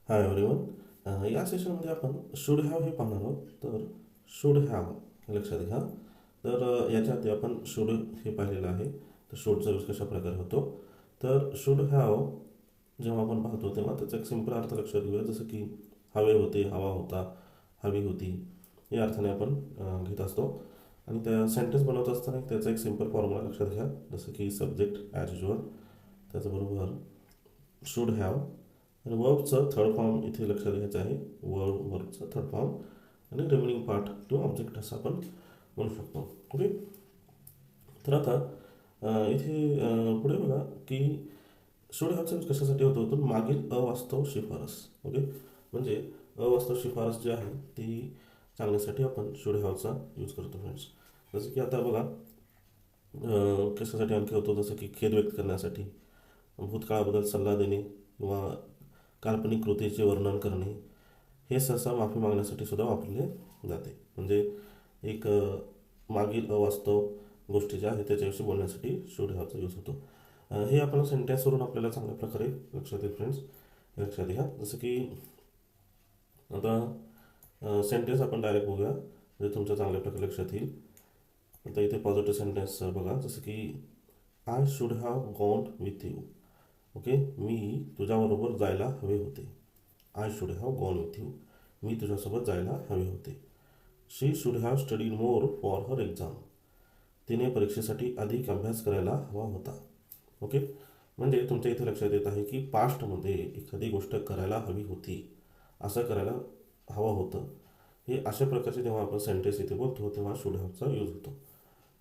Hi everyone. या सेशनमध्ये आपण शुड हॅव हे पाहणार आहोत. तर शुड हॅव लक्षात घ्या. तर याच्या आधी आपण शुड हे पाहिलेलं आहे. तर शुडचा यूज कशा प्रकारे होतो. तर शुड हॅव जेव्हा आपण पाहतो तेव्हा त्याचा एक सिंपल अर्थ लक्षात घेऊया. जसं की हवे होते, हवा होता, हवी होती, या अर्थाने आपण घेत असतो. आणि त्या सेंटेन्स बनवत असताना त्याचा एक सिंपल फॉर्म्युला लक्षात घ्या. जसं की सब्जेक्ट ॲज युजल, त्याचबरोबर शुड हॅव आणि वर्बचं थर्ड फॉर्म इथे लक्षात घ्यायचं आहे. वर्बचं थर्ड फॉर्म आणि रिमेनिंग पार्ट किंवा ऑब्जेक्ट असं आपण म्हणू शकतो. ओके. तर आता इथे पुढे बघा की शुड हॅवचा यूज कशासाठी होतो. तर मागील अवास्तव शिफारस. ओके. म्हणजे अवास्तव शिफारस जी आहे ती सांगण्यासाठी आपण शुड हॅवचा यूज करतो फ्रेंड्स. जसं की आता बघा कशासाठी आणखी होतो. जसं की खेद व्यक्त करण्यासाठी, भूतकाळाबद्दल सल्ला देणे किंवा काल्पनिक कृतीचे वर्णन करणे, हे सहसा माफी मागण्यासाठी सुद्धा वापरले जाते. म्हणजे एक मागील अवास्तव गोष्टी ज्या आहेत त्याच्याविषयी बोलण्यासाठी शुड हॅवचा यूज होतो. हे आपण सेंटेन्सवरून आपल्याला चांगल्या प्रकारे लक्षात येईल फ्रेंड्स. लक्षात घ्या. जसं की आता सेंटेन्स आपण डायरेक्ट बघूया म्हणजे तुमच्या चांगल्या प्रकारे लक्षात येईल. आता इथे पॉझिटिव्ह सेंटेन्स बघा. जसं की I should have gone with you. Okay. मी तुझ्याबरोबर जायला हवे होते. I should have gone with you. मी तुझ्यासोबत जायला हवे होते. She should have studied more for her exam. तिने परीक्षेसाठी अधिक अभ्यास करायला हवा होता. ओके. म्हणजे तुमच्या इथे लक्षात येत आहे की पास्टमध्ये एखादी गोष्ट करायला हवी होती, असं करायला हवं होतं. हे अशा प्रकारचे जेव्हा आपण सेंटेन्स इथे बोलतो तेव्हा शुड हॅवचा यूज होतो.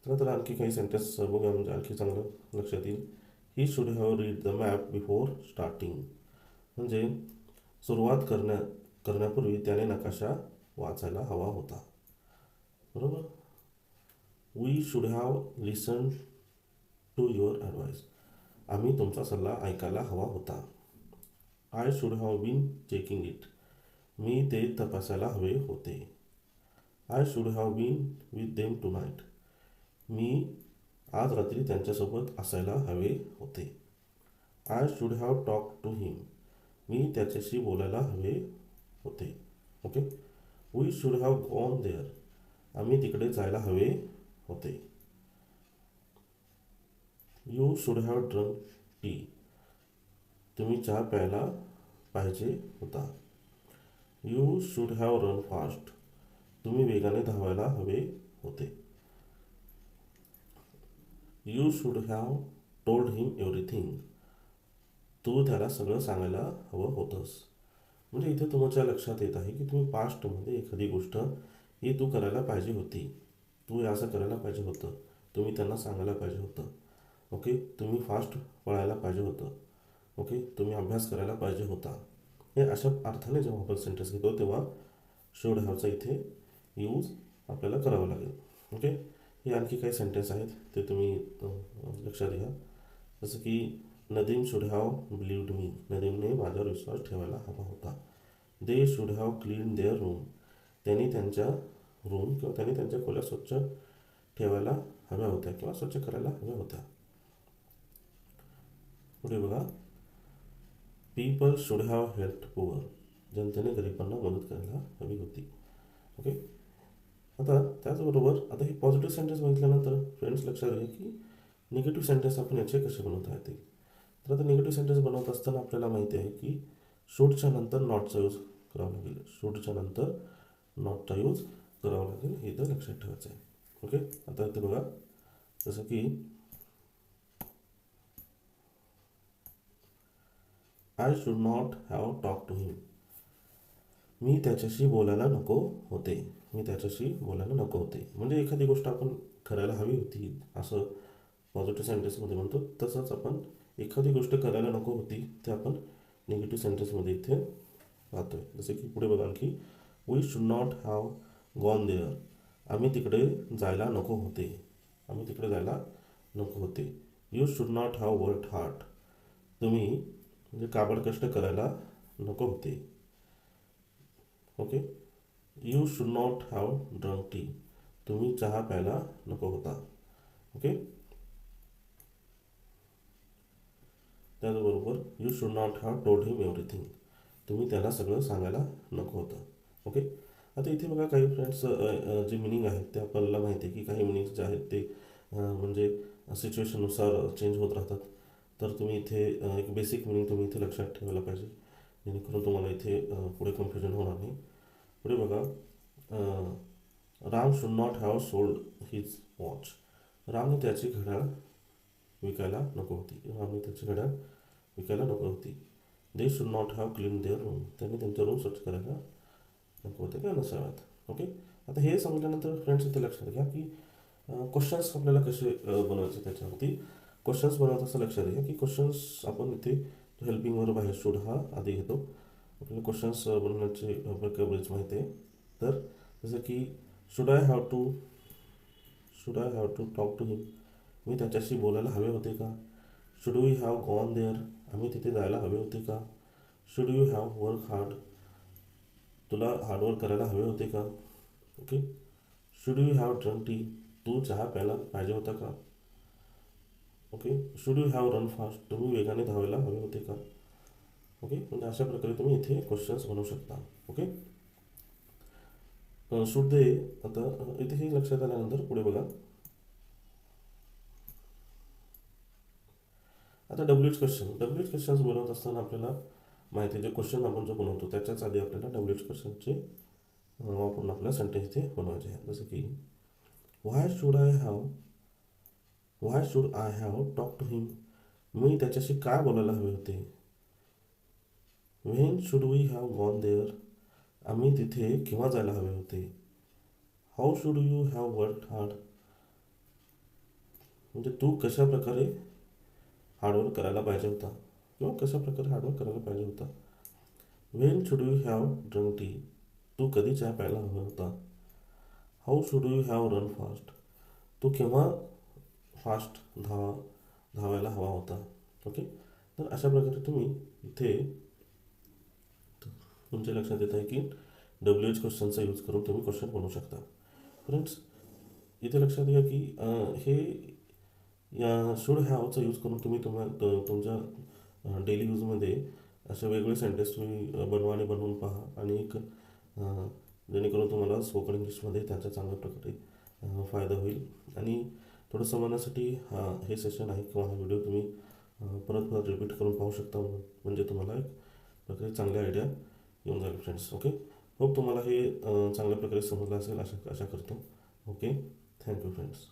तर आणखी काही सेंटेन्स बघूया म्हणजे आणखी चांगलं लक्षात येईल. He should have read the map before starting. म्हणजे सुरुवात करण्यापूर्वी त्याने नकाशा वाचायला हवा होता. बरोबर. We should have listen to your advice. आम्ही तुमचा सल्ला ऐकायला हवा होता. I should have been checking it. मी ते तपासायला हवे होते. I should have been with them tonight. मी आज रात्री त्यांच्यासोबत असायला हवे होते. I should have talk to him. मी त्याच्याशी बोलायला हवे होते. Okay. We should have gone there. आम्ही तिकडे जायला हवे होते. You should have drunk tea. तुम्ही चहा प्यायला पाहिजे होता. You should have run fast. तुम्ही वेगाने धावायला हवे होते. You should have told him everything. तू त्याला सगळं सांगायला हवं होतंस. म्हणजे इथे तुमच्या लक्षात येत आहे की तुम्ही पास्टमध्ये एखादी गोष्ट ही तू करायला पाहिजे होती, तू हे असं करायला पाहिजे होतं, तुम्ही त्यांना सांगायला पाहिजे होतं. ओके. तुम्ही फास्ट पळायला पाहिजे होतं. ओके. तुम्ही अभ्यास करायला पाहिजे होता. हे अशा अर्थाने जेव्हा आपण सेंटेन्स घेतो तेव्हा शुड हॅवचा इथे यूज आपल्याला करावा लागेल. ओके. हे आणखी काही सेंटेन्स आहेत ते तुम्ही लक्षात घ्या. जसं की Nadeem should have believed me. नदीमने माझ्यावर विश्वास ठेवायला हवा होता. They should have clean their room. त्यांनी त्यांच्या त्यांनी त्यांच्या खोल्या स्वच्छ ठेवायला हव्या होत्या किंवा स्वच्छ करायला हव्या होत्या. पुढे बघा. People should have help poor. जनतेने गरिबांना मदत करायला हवी होती. ओके. आता त्याचबरोबर आता ही पॉझिटिव्ह सेंटेन्स बघितल्यानंतर फ्रेंड्स लक्षात घ्या की निगेटिव्ह सेंटेन्स आपण याचे कसे बनवता येतील. तर आता निगेटिव्ह सेंटेन्स बनवत असताना आपल्याला माहिती आहे की शूडच्या नंतर नॉटचा यूज करावा लागेल. शूडच्या नंतर नॉटचा यूज करावा लागेल. हे तर लक्षात ठेवायचं आहे. ओके. आता इथे बघा. जसं की I should not have talk to him. मी त्याच्याशी बोलायला नको होते. मी त्याच्याशी बोलायला नको होते. म्हणजे एखादी गोष्ट आपण करायला हवी होती असं पॉझिटिव्ह सेंटेन्समध्ये म्हणतो. तसंच आपण एखादी गोष्ट करायला नको होती ते आपण निगेटिव्ह सेंटेन्समध्ये इथे पाहतोय. जसं की पुढे बघा आणखी. We should not have gone there. आम्ही तिकडे जायला नको होते. आम्ही तिकडे जायला नको होते. You should not have worked hard. तुम्ही म्हणजे काबड कष्ट करायला नको होते. Okay. You should not have drunk tea. तुम्ही चहा प्यायला नको होता. ओके. त्याचबरोबर you should not have told him everything. तुम्ही त्याला सगळं सांगायला नको होतं. ओके. आता इथे बघा काही फ्रेंड्स जे मिनिंग आहेत ते आपल्याला माहिती आहे की काही मिनिंग्स जे आहेत ते म्हणजे सिच्युएशननुसार चेंज होत राहतात. तर तुम्ही इथे एक बेसिक मिनिंग तुम्ही इथे लक्षात ठेवायला पाहिजे, जेणेकरून तुम्हाला इथे पुढे कन्फ्युजन होणार नाही. पुढे बघा, Ram should not have sold his watch. रामने त्याची घड्याळ विकायला नको होती. रामने त्याची घड्याळ विकायला नको होती. They should not have clean their room. त्यांनी त्यांच्या रूम स्वच्छ करायला नको होते किंवा नसाव्यात. ओके. आता हे समजल्यानंतर फ्रेंड्स इथे लक्षात घ्या की क्वेश्चन्स आपल्याला कसे बनवायचे. त्याच्यावरती क्वेश्चन्स बनवत असं लक्षात घ्या की क्वेश्चन्स आपण इथे हेल्पिंग वर्ब आहे शुड हा आधी घेतो. आपल्याला क्वेश्चन्स बनवण्याचे व्होकॅब्युलरीज माहिती आहे. तर जसं की should I have to talk to him. मी त्याच्याशी बोलायला हवे होते का. Should we have gone there. आम्ही तिथे जायला हवे होते का. Should you have work hard. तुला हार्डवर्क करायला हवे होते का. Okay. Should you have drunk tea. तू चहा प्यायला पाहिजे होता का. Okay. Should you have run fast. तुम्ही वेगाने धावायला हवे होते का. ओके. म्हणजे अशा प्रकारे तुम्ही इथे क्वेश्चन्स बनवू शकता. ओके. Should they. आता इथे हे लक्षात आल्यानंतर पुढे बघा, आता डब्ल्यू एच क्वेश्चन्स बनवत असताना आपल्याला माहिती आहे जे क्वेश्चन आपण जो बनवतो त्याच्याच आधी आपल्याला डब्ल्यू एच क्वेश्चनचे वापरून आपल्याला सेंटेन्स इथे बनवायचे आहे. जसं की why should I have talk to him. मी त्याच्याशी काय बोलायला हवे होते. When should we have gone there. आम्ही तिथे केव्हा जायला हवे होते. How should you have work hard. म्हणजे तू कशा प्रकारे हार्डवर्क करायला पाहिजे होता किंवा कशा प्रकारे हार्डवर्क करायला पाहिजे होता. When should you have drunk tea. तू कधी चहा प्यायला हवा होता. How should you have run fast. तू केव्हा फास्ट धावायला हवा होता. ओके. तर अशा प्रकारे तुम्ही इथे तुमच्या लक्षात येत आहे की डब्ल्यू एच क्वेश्चनचा यूज करून तुम्ही क्वेश्चन बनवू शकता. फ्रेंड्स इथे लक्षात घ्या की हे या शुड हॅवचा यूज करून तुम्ही तुमच्या डेली यूजमध्ये असे वेगवेगळे सेंटेन्स तुम्ही बनवा आणि बनवून पहा आणि एक जेणेकरून तुम्हाला स्पोकन इंग्लिशमध्ये त्याचा चांगल्या प्रकारे फायदा होईल. आणि थोडं समजण्यासाठी हे सेशन आहे किंवा हा व्हिडिओ तुम्ही परत परत रिपीट करून पाहू शकता. म्हणजे तुम्हाला एक प्रकारे चांगली आयडिया येऊन जाईल फ्रेंड्स. ओके. होप तुम्हाला हे चांगल्या प्रकारे समजलं असेल आशा करतो. ओके. Thank you friends.